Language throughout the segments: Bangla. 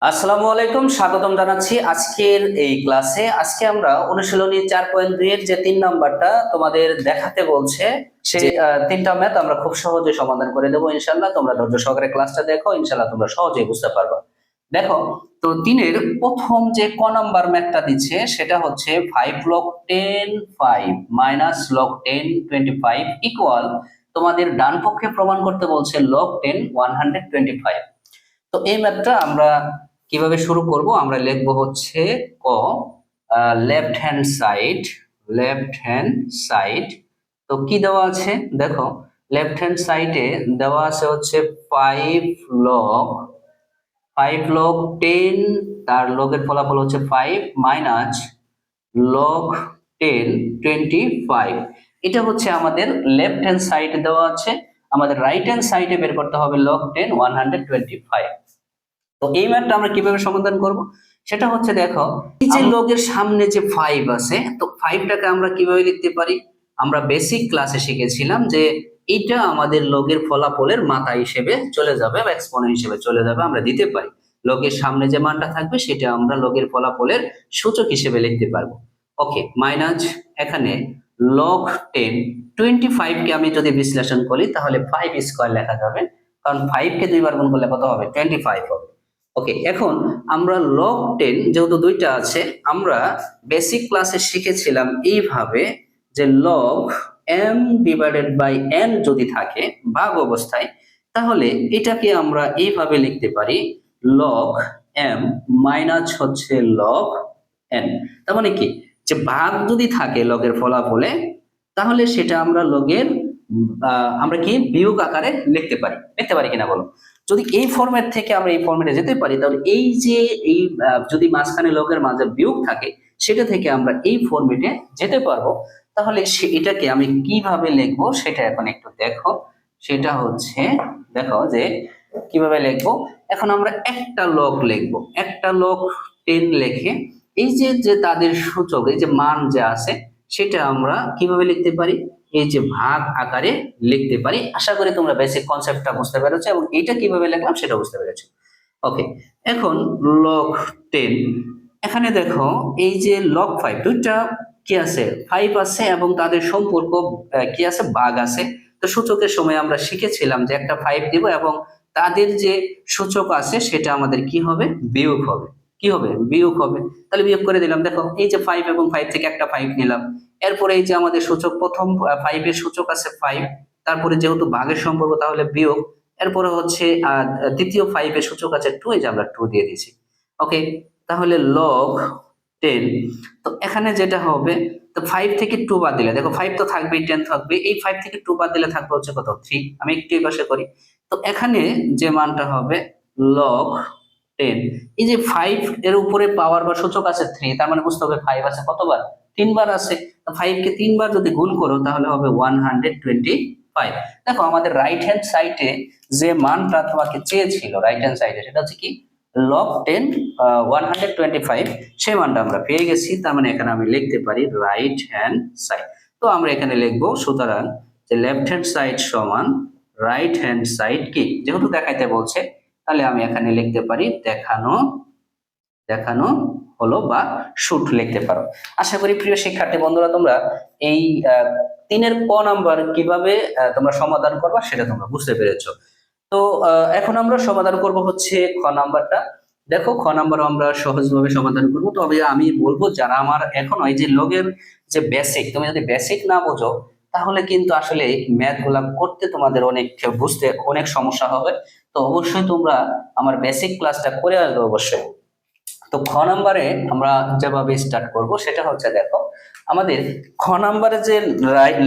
আসসালামু আলাইকুম, স্বাগতম জানাচ্ছি আজকের এই ক্লাসে। আজকে আমরা অনুশীলনী 4.2 এর যে 3 নাম্বারটা তোমাদের দেখাতে বলছে সেই তিনটা ম্যাথ আমরা খুব সহজে সমাধান করে দেবো ইনশাআল্লাহ। তোমরা ধৈর্য সহকারে ক্লাসটা দেখো, ইনশাআল্লাহ তোমরা সহজেই বুঝতে পারবে। দেখো, তো 3-এর প্রথম যে ক নাম্বার ম্যাথটা দিচ্ছে সেটা হচ্ছে 5 log 10 5 minus log 10 25 ইকুয়াল, তোমাদের ডান পক্ষে প্রমাণ করতে বলছে log 10 125। তো এই ম্যাথটা আমরা কিভাবে শুরু করব? আমরা লিখব হচ্ছে ক left hand side, left hand side. তো কি দেওয়া আছে দেখো, লেফট হ্যান্ড সাইডে দেওয়া আছে হচ্ছে 5 log 10, তার লগের ফলাফল হচ্ছে 5 মাইনাস log 10 25। এটা হচ্ছে আমাদের লেফট হ্যান্ড সাইডে দেওয়া আছে। আমাদের রাইট হ্যান্ড সাইডে বের করতে হবে log 10 125। তো এই ম্যাথটা আমরা কিভাবে সমাধান করব সেটা হচ্ছে, দেখো এই যে লগের সামনে যে 5 আছে, তো 5টাকে আমরা কিভাবে লিখতে পারি? আমরা বেসিক ক্লাসে শিখেছিলাম যে এটা আমাদের লগের ফলাফলের মাথা হিসেবে চলে যাবে বা এক্সপোনেন্ট হিসেবে চলে যাবে, আমরা দিতে পারি। লগের সামনে যে মানটা থাকবে সেটা আমরা লগের ফলাফলের সূচক হিসেবে লিখতে পারবো। ওকে, মাইনাস এখানে log 10 25 কে আমি যদি বিশ্লেষণ করি তাহলে 5 স্কয়ার লেখা যাবে, কারণ 5 কে দুইবার গুণ করলে কত হবে? 25 হবে। ওকে, এখন আমরা log 10 যেহেতু দুইটা আছে, আমরা বেসিক ক্লাসে শিখেছিলাম এইভাবে যে log m divided by n যদি থাকে ভাগ অবস্থায়, তাহলে এটাকে আমরা এইভাবে লিখতে পারি log m মাইনাস হচ্ছে log n। তার মানে কি, যে ভাগ যদি থাকে লগের ফলাফলে, তাহলে সেটা আমরা লগের আমরা কি বিয়োগ আকারে লিখতে পারি কিনা বলো? যদি এই ফরম্যাট থেকে আমরা এই ফরম্যাটে যেতে পারি, তাহলে এই যে এই যদি মাঝখানে লগের মাঝে বিয়োগ থাকে সেটা থেকে আমরা এই ফরম্যাটে যেতে পারবো। তাহলে এটাকে আমি কিভাবে লিখবো সেটা এখন একটু দেখো। সেটা হচ্ছে, দেখো যে কিভাবে লিখবো। এখন আমরা একটা লগ লিখবো, একটা লগ 10 লিখে এই যে যে তাদের সূচক, এই যে মান যে আছে সেটা আমরা কিভাবে লিখতে পারি? এই যে ভাগ আকারে লিখতে পারি। আশা করি তোমরা বেসিক কনসেপ্টটা বুঝতে পেরেছো এবং এটা কিভাবে লিখলাম সেটা বুঝতে পেরেছো। ওকে, এখন log 10, এখানে দেখো এই যে log 5 দুইটা কি আছে? 5 আছে এবং তাদের সম্পর্ক কি আছে? ভাগ আছে। তো সূচকের সময় আমরা শিখেছিলাম যে একটা 5 দিব এবং তাদের যে সূচক আছে সেটা আমাদের কি হবে? বিয়োগ হবে। কি হবে? বিয়োগ হবে। তাহলে বিয়োগ করে দিলাম। দেখো এই যে 5 এবং 5 থেকে একটা 5 নিলাম। এরপরে এই যে আমাদের সূচক প্রথম 5 এর সূচক আছে 5, তারপরে যেহেতু ভাগের সম্পর্ক তাহলে বিয়োগ, এরপরে হচ্ছে দ্বিতীয় 5 এর সূচক আছে 2, এই যে আমরা 2 দিয়ে দিয়েছি। ওকে, তাহলে log 10, তো এখানে যেটা হবে, তো 5 থেকে 2 বাদ দিলে দেখো 5 তো থাকবে, 10 থাকবে, এই 5 থেকে 2 বাদ দিলে থাকবে হচ্ছে কত? 3। আমি একটু এই পাশে করি। তো এখানে যে মানটা হবে log 10, এই যে 5 এর উপরে পাওয়ার বা সূচক আছে 3, তার মানে বুঝতে হবে 5 আছে কতবার? 3 বার আছে। তো 5 কে 3 বার যদি গুণ করো তাহলে হবে 125। দেখো আমাদের রাইট হ্যান্ড সাইডে যে মানটা তোমাকে চেয়েছিল, রাইট হ্যান্ড সাইডে সেটা হচ্ছে কি? log 10 125, সেই মানটা আমরা পেয়ে গেছি। তার মানে এখানে আমি লিখতে পারি রাইট হ্যান্ড সাইড। তো আমরা এখানে লিখবো, সুতরাং যে লেফট হ্যান্ড সাইড সমান রাইট হ্যান্ড সাইড কি, যেহেতু দেখাইতে বলছে তাহলে আমি এখানে লিখতে পারি দেখানো, দেখানো হলো বা শুট লিখতে পারো। আশা করি প্রিয় শিক্ষার্থী বন্ধুরা তোমরা এই 3-এর ক নাম্বার কিভাবে তোমরা সমাধান করবা সেটা তোমরা বুঝতে পেরেছো। তো এখন আমরা সমাধান করব হচ্ছে খ নাম্বারটা। দেখো খ নাম্বার আমরা সহজভাবে সমাধান করব, তবে আমি বলবো যারা আমার এখন এই যে লগের যে বেসিক, তুমি যদি বেসিক না বোঝো তাহলে কিন্তু আসলে ম্যাথ গুলা করতে তোমাদের অনেক বুঝতে অনেক সমস্যা হবে। তো অবশ্যই তোমরা আমার বেসিক ক্লাসটা করে আসবে অবশ্যই। তো খ নাম্বারে আমরা যেভাবে স্টার্ট করব সেটা হচ্ছে, দেখো আমাদের খ নাম্বারে যে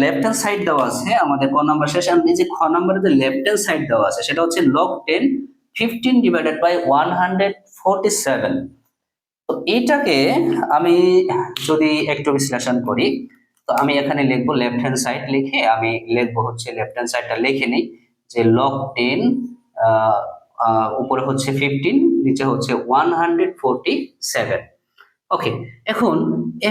লেফট হ্যান্ড সাইড দেওয়া আছে, আমাদের ক নাম্বার শেষে এই যে খ নাম্বারে যে লেফট হ্যান্ড সাইড দেওয়া আছে সেটা হচ্ছে log 10 15 ডিভাইডেড বাই 147। তো এইটাকে আমি যদি একটু বিশ্লেষণ করি, তো আমি এখানে লিখবো লেফট হ্যান্ড সাইড, লিখে আমি লিখবো হচ্ছে লেফট হ্যান্ড সাইডটা লিখে নিই যে log 10 উপরে হচ্ছে 15, নিচে হচ্ছে 147। ওকে, এখন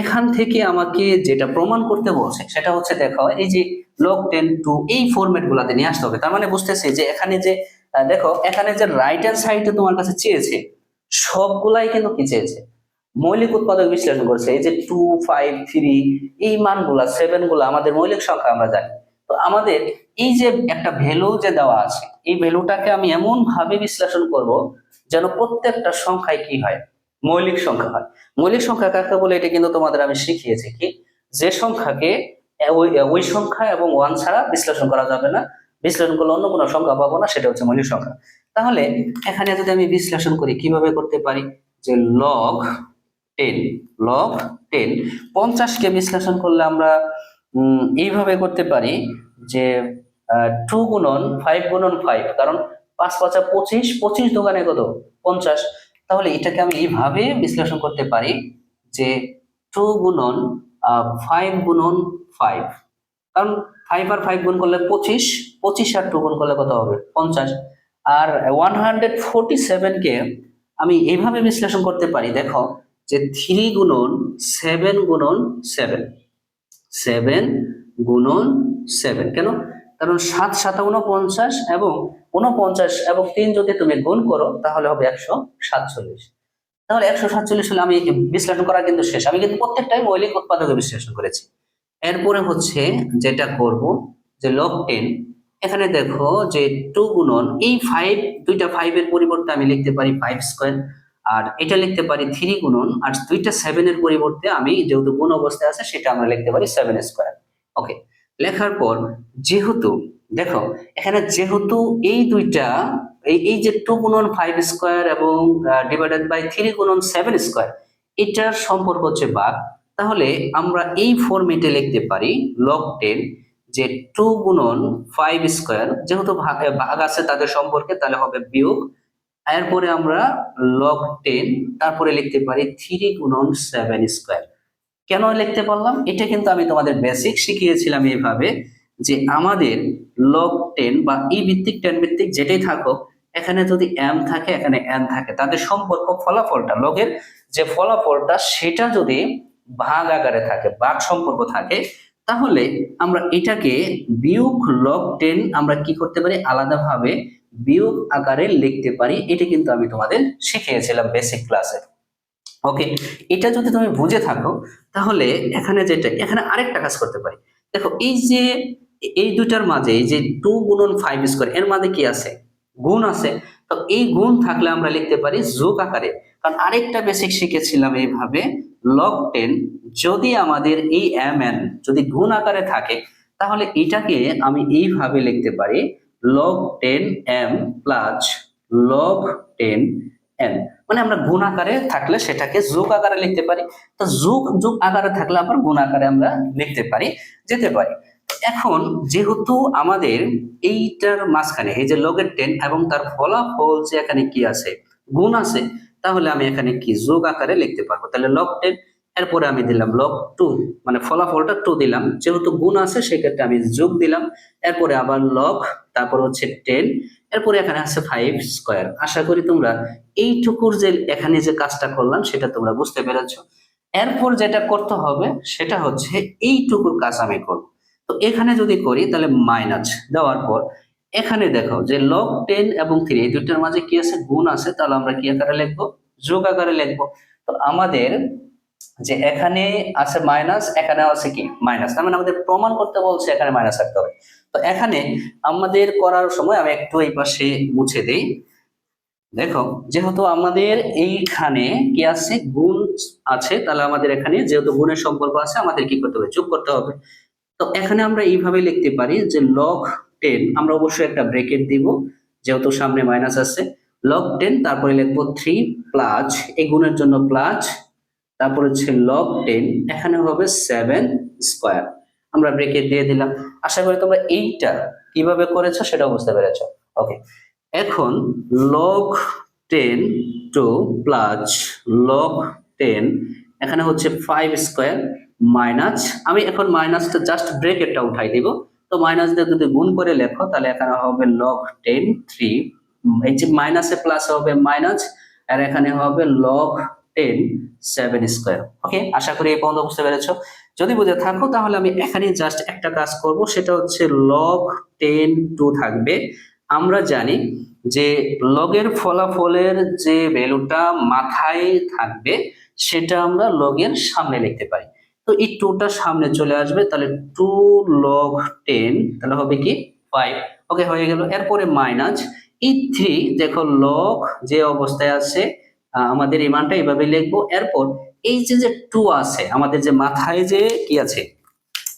এখান থেকে আমাকে যেটা প্রমাণ করতে বলছে সেটা হচ্ছে, দেখো এই যে log 10 টু এই ফরম্যাট গুলাতে নিয়ে আসতে হবে। তার মানে বুঝতেছে যে এখানে যে দেখো এখানে যে রাইট হ্যান্ড সাইডে তোমার কাছে চেয়েছে সবগুলাই কিন্তু কি চেয়েছে, মৌলিক উৎপাদক বিশ্লেষণ করছে। এই যে 2, 5, 3 এই মানগুলা 7 গুলা আমাদের মৌলিক সংখ্যা আমরা জানি। তো আমাদের এই যে একটা ভ্যালু যে দেওয়া আছে, এই ভ্যালুটাকে আমি এমন ভাবে বিশ্লেষণ করব যেন প্রত্যেকটা সংখ্যায় কি হয়, মৌলিক সংখ্যা হয়। মৌলিক সংখ্যা কাকে বলে এটা কিন্তু তোমাদের আমি শিখিয়েছি, কি যে সংখ্যাকে ওই সংখ্যা এবং ওয়ান ছাড়া বিশ্লেষণ করা যাবে না, বিশ্লেষণ করলে অন্য কোনো সংখ্যা পাবো না, সেটা হচ্ছে মৌলিক সংখ্যা। তাহলে এখানে যদি আমি বিশ্লেষণ করি কিভাবে করতে পারি, যে লগ 10, লগ 10 50 কে বিশ্লেষণ করলে আমরা এইভাবে করতে পারি যে 2 গুণন 5 গুণন 5, কারণ 5 5 25, 25 দোকানে কত 50। তাহলে এটাকে আমি এইভাবে বিশ্লেষণ করতে পারি যে 2 গুণন 5 গুণন 5, কারণ 5 আর 5 গুণ করলে 25, 25 আর 2 গুণ করলে কত হবে 50। আর 147 কে আমি এইভাবে বিশ্লেষণ করতে পারি, দেখো যে 3 গুণন 7 গুণন 7, 7 গুণন 7, কেন, কারণ 7 7 49 এবং 49 এবং 3 যদি তুমি গুণ করো তাহলে হবে 147। তাহলে 147 হলে আমি বিশ্লেষণ করা কিন্তু শেষ, আমি কিন্তু প্রত্যেকটাই মৌলিক উৎপাদকে বিশ্লেষণ করেছি। এরপরে হচ্ছে যেটা করব যে লগ 10, এখানে দেখো যে 2 গুণন এই 5, দুইটা 5 এর পরিবর্তে আমি লিখতে পারি 5 স্কয়ার, আর এটা লিখতে পারি 3 গুণন, আর দুইটা 7 এর পরিবর্তে আমি যেহেতু গুণ অবস্থায় আছে সেটা আমরা লিখতে পারি 7 স্কয়ার। ওকে, লেখার পর যেহেতু দেখো এখানে যেহেতু এই দুইটা এই যে 2 গুণন 5 স্কয়ার এবং ডিভাইডেড বাই 3 গুণন 7 স্কয়ার, এটার সম্পর্ক হচ্ছে ভাগ। তাহলে আমরা এই ফরম্যাটে লিখতে পারি লগ 10 যে 2 গুণন 5 স্কয়ার, যেহেতু ভাগ আছে তাদের সম্পর্কে, তাহলে হবে বিয়োগ, এরপরে আমরা লগ 10 তারপরে লিখতে পারি 3 গুণন 7 স্কয়ার। কেন লিখতে পারলাম, এটা কিন্তু আমি তোমাদের বেসিক শিখিয়েছিলাম এইভাবে যে আমাদের লগ 10 বা ই ভিত্তিক 10 ভিত্তিক যেটাই থাকুক, এখানে যদি m থাকে এখানে n থাকে, তাদের সম্পর্ক ফলাফলটা লগের যে ফলাফলটা সেটা যদি ভাগ আকারে থাকে, ভাগ সম্পর্ক থাকে, তাহলে আমরা এটাকে বিয়োগ লগ 10 আমরা কি করতে পারি, আলাদাভাবে বিয়োগ আকারে লিখতে পারি। এটা কিন্তু আমি তোমাদের শিখিয়েছিলাম বেসিক ক্লাসে। ওকে, এটা যদি তুমি বুঝে থাকো তাহলে এখানে যেটা, এখানে আরেকটা কাজ করতে পারি। দেখো এই যে এই দুটার মাঝে এই যে 2 গুণন 5 স্কয়ার এর মাঝে কি আছে, গুণ আছে। তো এই গুণ থাকলে আমরা লিখতে পারি যোগ আকারে, কারণ আরেকটা বেসিক শিখেছিলাম এইভাবে লগ 10 যদি আমাদের এই mn যদি গুণ আকারে থাকে তাহলে এটাকে আমি এইভাবে লিখতে পারি log 10 m plus log 10 n, মানে আমরা গুণ আকারে থাকলে সেটাকে যোগ আকারে লিখতে পারি, তো যোগ যোগ আকারে থাকলে আবার গুণ আকারে আমরা লিখতে পারি, যেতে পারি। এখন যেহেতু আমাদের এইটার মাঝখানে এই যে লগের 10 এবং তার ফলাফল যে এখানে কি আছে, গুণ আছে, তাহলে আমি এখানে কি যোগ আকারে লিখতে পারবো। তাহলে লগ 10, এরপরে আমি দিলাম লগ 2, মানে ফলাফলটা 2 দিলাম, যেহেতু গুণ আছে সেক্ষেত্রে আমি যোগ দিলাম, এরপরে আবার লগ, তারপর হচ্ছে 10, এরপরে এখানে আছে 5 স্কয়ার। আশা করি তোমরা এইটুকুর যে এখানে যে কাজটা করলাম সেটা তোমরা বুঝতে পেরেছো। এরপর যেটা করতে হবে সেটা হচ্ছে এইটুকুর কাজ আমি করব। তো এখানে যদি করি তাহলে মাইনাস দেওয়ার পর এখানে দেখো যে লগ 10 এবং 3 এই দুইটার মাঝে কি আছে, গুণ আছে, তাহলে আমরা কি আকারে লিখবো, যোগ আকারে লিখবো। তো আমাদের যে এখানে আছে মাইনাস, এখানে আছে কি মাইনাস, তার মানে আমাদের প্রমাণ করতে বলছে এখানে মাইনাস রাখতে হবে। তো এখানে আমাদের করার সময় আমি একটু এই পাশে মুছে দেই। দেখো যেহেতু আমাদের এইখানে কি আছে, গুণ আছে, তাহলে আমাদের এখানে যেহেতু গুণের সম্পর্ক আছে আমাদের কি করতে হবে, যোগ করতে হবে। তো এখানে আমরা এইভাবে লিখতে পারি যে লগ 10, আমরা অবশ্যই একটা ব্রেকেট দিব যেহেতু সামনে মাইনাস আছে, লগ 10 তারপরে লিখবো 3 প্লাস, এই গুণের জন্য প্লাস, তারপর হচ্ছে লগ 10 এখানে হবে 7 স্কয়ার, আমরা ব্রেকেট দিয়ে দিলাম। আশা করি তোমরা এইটা কিভাবে করেছো সেটা বুঝতে পেরেছো। ওকে, এখন লগ 10 টু প্লাস লগ 10 এখানে হচ্ছে 5 স্কয়ার মাইনাস, আমি এখন মাইনাসটা জাস্ট ব্রেকেটটা উঠাই দিব। তো মাইনাস দিয়ে যদি গুণ করে লেখো তাহলে এখানে হবে লগ 10 3, এই যে মাইনাসে প্লাস হবে মাইনাস, আর এখানে হবে লগ 10 7 স্কয়ার। ওকে, আশা করি এই পর্যন্ত বুঝতে পেরেছো। যদি বুঝে থাকো তাহলে আমি এখানে জাস্ট একটা কাজ করব, সেটা হচ্ছে লগ 10 2 থাকবে। আমরা জানি যে লগের ফলাফলের যে ভ্যালুটা মাথায় থাকবে সেটা আমরা লগের সামনে লিখতে পারি। তো এই টুটা সামনে চলে আসবে, তাহলে 2 log 10, তাহলে হবে কি 5। ওকে, হয়ে গেল। এরপরে মাইনাস এই 3, দেখো লগ যে অবস্থায় আছে আমাদের এই মানটা এইভাবে লিখবো। এরপর এই যে যে 2 আছে আমাদের যে মাথায় যে কি আছে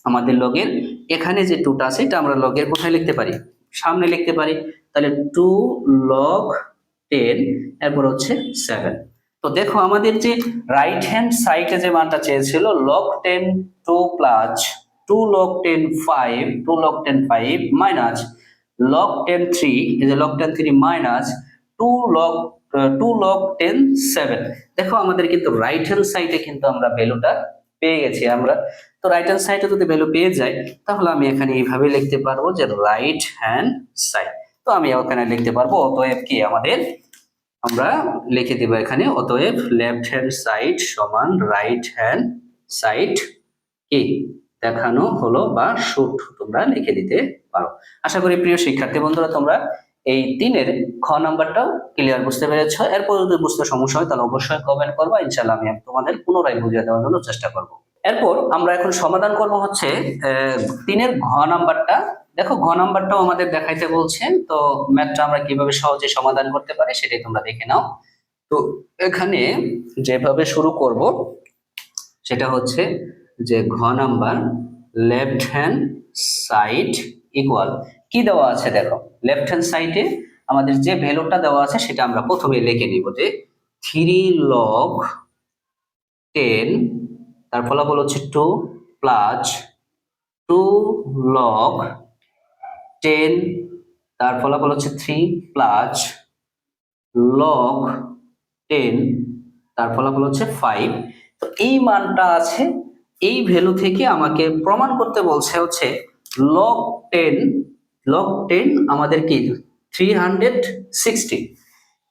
আমাদের লগের, এখানে যে 2টা আছে এটা আমরা লগের কোথায় লিখতে পারি, সামনে লিখতে পারি। তাহলে 2 log 10, এরপর হচ্ছে 7। তো দেখো আমাদের যে রাইট হ্যান্ড সাইডে যে মানটা চেয়েছিল log 10 2 plus 2 log 10 5, 2 log 10 5 minus log 10 3, এই যে log 10 3 মাইনাস 2 log 10 7। দেখো আমাদের কিন্তু রাইট হ্যান্ড সাইডে কিন্তু আমরা ভ্যালুটা পেয়ে গেছি আমরা। তো রাইট হ্যান্ড সাইডে যদি ভ্যালু পেয়ে যাই তাহলে আমি এখানে এইভাবে লিখতে পারবো যে রাইট হ্যান্ড সাইড। তো আমি ওখানে লিখতে পারবো অতএব কি আমাদের, আমরা লিখে দেব এখানে অতএব লেফট হ্যান্ড সাইড সমান রাইট হ্যান্ড সাইড কি দেখানো হলো বা শুট তোমরা লিখে দিতে পারো। আশা করি প্রিয় শিক্ষার্থী বন্ধুরা তোমরা এই 3-এর খ নাম্বারটাও ক্লিয়ার বুঝতে পেরেছো। এরপর যদি বুঝতে সমস্যা হয় তাহলে অবশ্যই কমেন্ট করবা, ইনশাআল্লাহ আমি তোমাদের পুনরায় বুঝিয়ে দেওয়ার জন্য চেষ্টা করব। এরপর আমরা এখন সমাধান করব হচ্ছে 3-এর ঘ নাম্বারটা। দেখো ঘ নাম্বারটাও আমাদের দেখাইতে বলছেন, তো ম্যাথটা আমরা কিভাবে সহজে সমাধান করতে পারি সেটাই তোমরা দেখে নাও। তো এখানে যেভাবে শুরু করব সেটা হচ্ছে যে ঘ number left hand side equal কি দেওয়া আছে, দেখো লেফট হ্যান্ড সাইডে আমাদের যে ভ্যালুটা দেওয়া আছে সেটা আমরা প্রথমে লিখে নিব যে 3 log 10, তার ফলাফল হচ্ছে 2 প্লাস 2 log 10, তার ফলাফল হচ্ছে 3 প্লাস log 10, তার ফলাফল হচ্ছে 5। তো এই মানটা আছে, এই ভ্যালু থেকে আমাকে প্রমাণ করতে বলছে হচ্ছে log 10, log 10 আমাদের কি 360,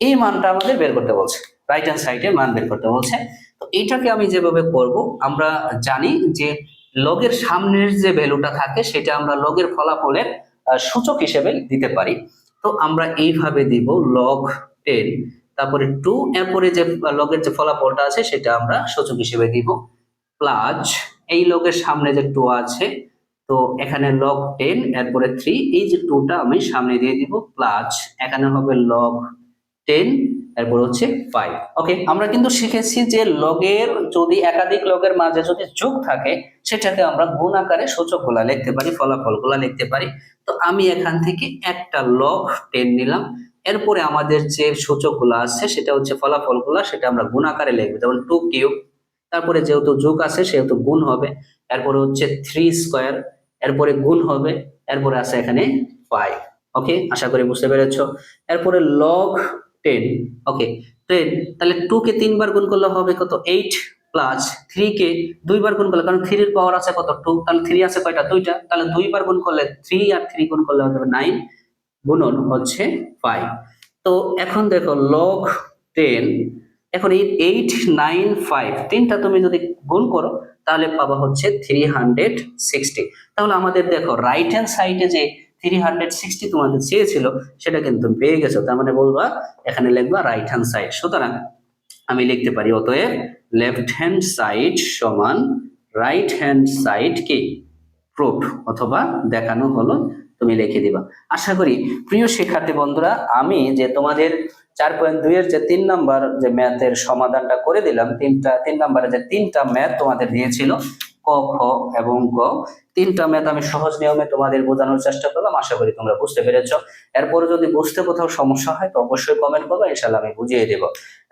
এই মানটা আমাদের বের করতে বলছে, রাইট হ্যান্ড সাইডে মান বের করতে বলছে। তো এইটাকে আমি যেভাবে করব, আমরা জানি যে লগের সামনের যে ভ্যালুটা থাকে সেটা আমরা লগের ফলাফলের সূচক হিসেবে দিতে পারি। তো আমরা এইভাবে দিব log 10, তারপরে 2, এরপরে যে লগের যে ফলাফলটা আছে সেটা আমরা সূচক হিসেবে দিব, প্লাস এই লগের সামনে যে 2 আছে তো এখানে log 10, এরপরে 3, এই যে 2টা আমি সামনে দিয়ে দিব, প্লাস এখানে হবে log 10, এরপর হচ্ছে 5। ওকে, আমরা কিন্তু শিখেছি যে লগের যদি একাধিক লগের মাঝে যদি যোগ থাকে সেটাকে আমরা গুণ আকারে সূচকগুলা লিখতে পারি, ফলাফলগুলা লিখতে পারি। তো আমি এখান থেকে একটা log 10 নিলাম, এরপরে আমাদের যে সূচকগুলো আছে সেটা হচ্ছে ফলাফলগুলা, সেটা আমরা গুণ আকারে লিখবো, যেমন 2 কিউব, তারপরে যেহেতু যোগ আছে সেহেতু গুণ হবে, এরপরে হচ্ছে 3 স্কয়ার, এরপরে গুণ হবে, এরপরে আছে এখানে 5। ওকে, আশা করি বুঝতে পেরেছো। এরপরে log 10, ওকে 10, তাহলে 2 কে 3 বার গুণ করলে হবে কত 8, প্লাস 3 কে 2 বার গুণ করলে, কারণ 3 এর পাওয়ার আছে কত 2, তাহলে 3 আছে কয়টা 2টা, তাহলে 2 বার গুণ করলে 3 আর 3 গুণ করলে হবে 9 গুণন হচ্ছে 5। তো এখন দেখো log 10, এখন এই 8 9 5 তিনটা তুমি যদি গুণ করো তাহলে পাবা হচ্ছে 360। তাহলে আমাদের দেখো রাইট হ্যান্ড সাইডে যে 360 তোমাদের চেয়েছিল সেটা কিন্তু পেয়ে গেছো, তার মানে বলবা এখানে লিখবা রাইট হ্যান্ড সাইড। সুতরাং আমি লিখতে পারি অতএব লেফট হ্যান্ড সাইড সমান রাইট হ্যান্ড সাইড কি প্রুফ অথবা দেখানো হলো, তুমি লিখে দিবা। আশা করি প্রিয় শিক্ষার্থী বন্ধুরা আমি যে তোমাদের 4.2 এর যে 3 নাম্বার যে ম্যাথের সমাধানটা করে দিলাম, 3 নাম্বারে যে 3টা ম্যাথ তোমাদের দিয়েছিল ক খ এবং গ, 3টা ম্যাথ আমি সহজ নিয়মে তোমাদের বোঝানোর চেষ্টা করলাম, আশা করি তোমরা বুঝতে পেরেছো। এরপরে যদি বুঝতে কোথাও সমস্যা হয় তো অবশ্যই কমেন্ট করবে, ইনশাআল্লাহ আমি বুঝিয়ে দেব।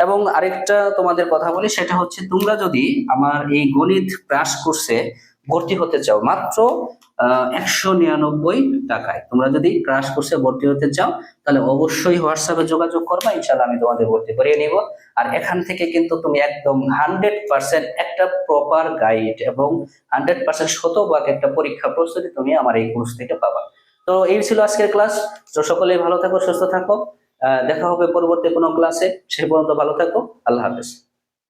এবং আরেকটা তোমাদের কথা বলি, সেটা হচ্ছে তোমরা যদি আমার এই গণিত ক্র্যাশ কোর্সে ভর্তি হতে চাও মাত্র 199 টাকায়, তোমরা যদি ক্র্যাশ কোর্সে ভর্তি হতে চাও তাহলে অবশ্যই হোয়াটসঅ্যাপে যোগাযোগ করবা, ইনশাআল্লাহ আমি তোমাদের ভর্তি করিয়ে নিব। আর এখান থেকে কিন্তু তুমি একদম 100% একটা প্রপার গাইড এবং 100% শতভাগ একটা পরীক্ষা প্রস্তুতি তুমি আমার এই কোর্স থেকে পাবা। তো এই ছিল আজকের ক্লাস। তো সকলেই ভালো থাকো, সুস্থ থাকো, দেখা হবে পরবর্তী কোনো ক্লাসে। সে পর্যন্ত ভালো থাকো, আল্লাহ হাফেজ।